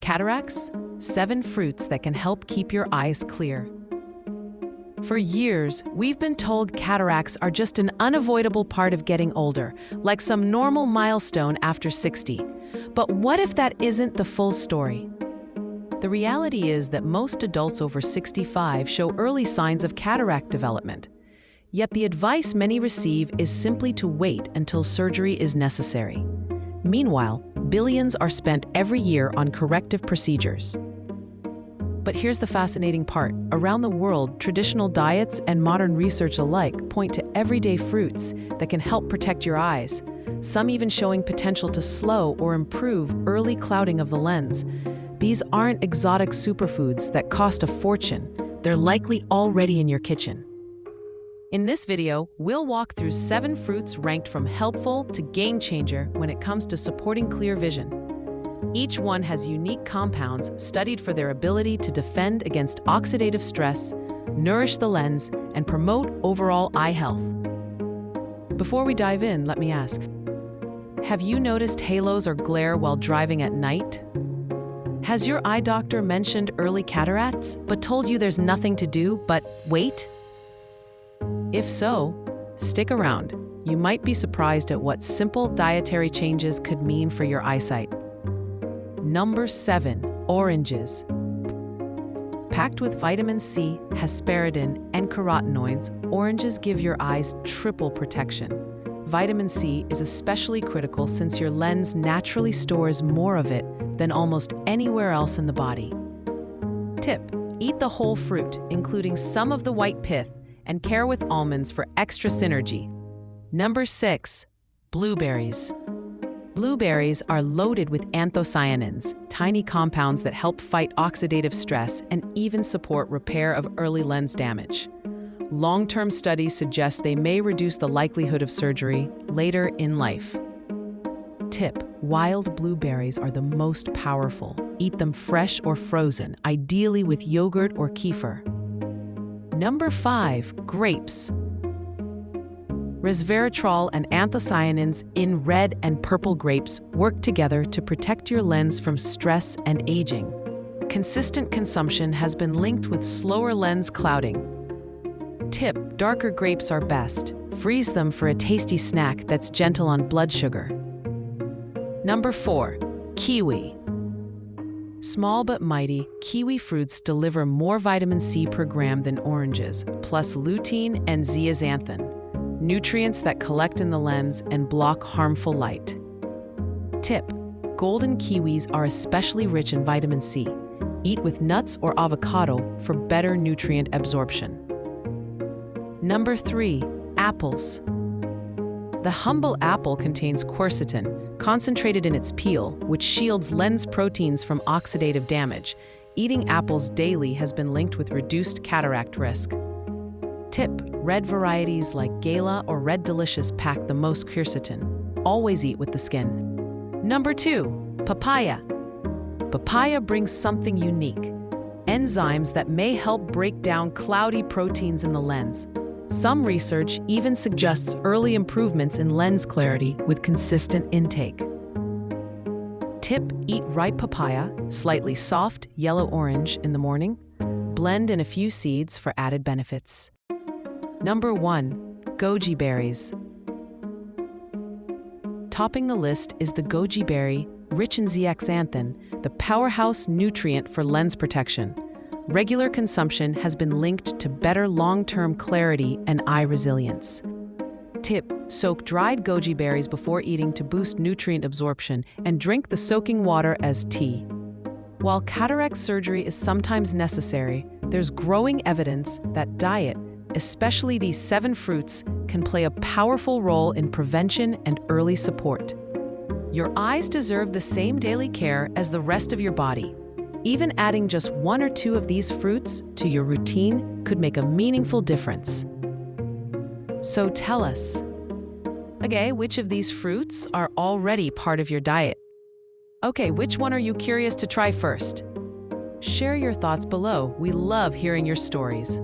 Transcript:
Cataracts, 7 fruits that can help keep your eyes clear. For years, we've been told cataracts are just an unavoidable part of getting older, like some normal milestone after 60. But what if that isn't the full story? The reality is that most adults over 65 show early signs of cataract development. Yet the advice many receive is simply to wait until surgery is necessary. Meanwhile, billions are spent every year on corrective procedures. But here's the fascinating part. Around the world, traditional diets and modern research alike point to everyday fruits that can help protect your eyes, some even showing potential to slow or improve early clouding of the lens. These aren't exotic superfoods that cost a fortune. They're likely already in your kitchen. In this video, we'll walk through 7 fruits ranked from helpful to game changer when it comes to supporting clear vision. Each one has unique compounds studied for their ability to defend against oxidative stress, nourish the lens, and promote overall eye health. Before we dive in, let me ask, have you noticed halos or glare while driving at night? Has your eye doctor mentioned early cataracts, but told you there's nothing to do but wait? If so, stick around. You might be surprised at what simple dietary changes could mean for your eyesight. Number 7, oranges. Packed with vitamin C, hesperidin, and carotenoids, oranges give your eyes triple protection. Vitamin C is especially critical since your lens naturally stores more of it than almost anywhere else in the body. Tip: eat the whole fruit, including some of the white pith, and pair with almonds for extra synergy. Number 6, blueberries. Blueberries are loaded with anthocyanins, tiny compounds that help fight oxidative stress and even support repair of early lens damage. Long-term studies suggest they may reduce the likelihood of surgery later in life. Tip: wild blueberries are the most powerful. Eat them fresh or frozen, ideally with yogurt or kefir. Number 5, grapes. Resveratrol and anthocyanins in red and purple grapes work together to protect your lens from stress and aging. Consistent consumption has been linked with slower lens clouding. Tip: darker grapes are best. Freeze them for a tasty snack that's gentle on blood sugar. Number 4, kiwi. Small but mighty, kiwi fruits deliver more vitamin C per gram than oranges, plus lutein and zeaxanthin, nutrients that collect in the lens and block harmful light. Tip: golden kiwis are especially rich in vitamin C. Eat with nuts or avocado for better nutrient absorption. Number 3, apples. The humble apple contains quercetin, concentrated in its peel, which shields lens proteins from oxidative damage. Eating apples daily has been linked with reduced cataract risk. Tip: red varieties like Gala or Red Delicious pack the most quercetin. Always eat with the skin. Number 2, papaya. Papaya brings something unique: enzymes that may help break down cloudy proteins in the lens. Some research even suggests early improvements in lens clarity with consistent intake. Tip: eat ripe papaya, slightly soft yellow-orange in the morning. Blend in a few seeds for added benefits. Number 1, goji berries. Topping the list is the goji berry, rich in zeaxanthin, the powerhouse nutrient for lens protection. Regular consumption has been linked to better long-term clarity and eye resilience. Tip: soak dried goji berries before eating to boost nutrient absorption and drink the soaking water as tea. While cataract surgery is sometimes necessary, there's growing evidence that diet, especially these 7 fruits, can play a powerful role in prevention and early support. Your eyes deserve the same daily care as the rest of your body. Even adding just 1 or 2 of these fruits to your routine could make a meaningful difference. So tell us, okay, which of these fruits are already part of your diet? Okay, which one are you curious to try first? Share your thoughts below. We love hearing your stories.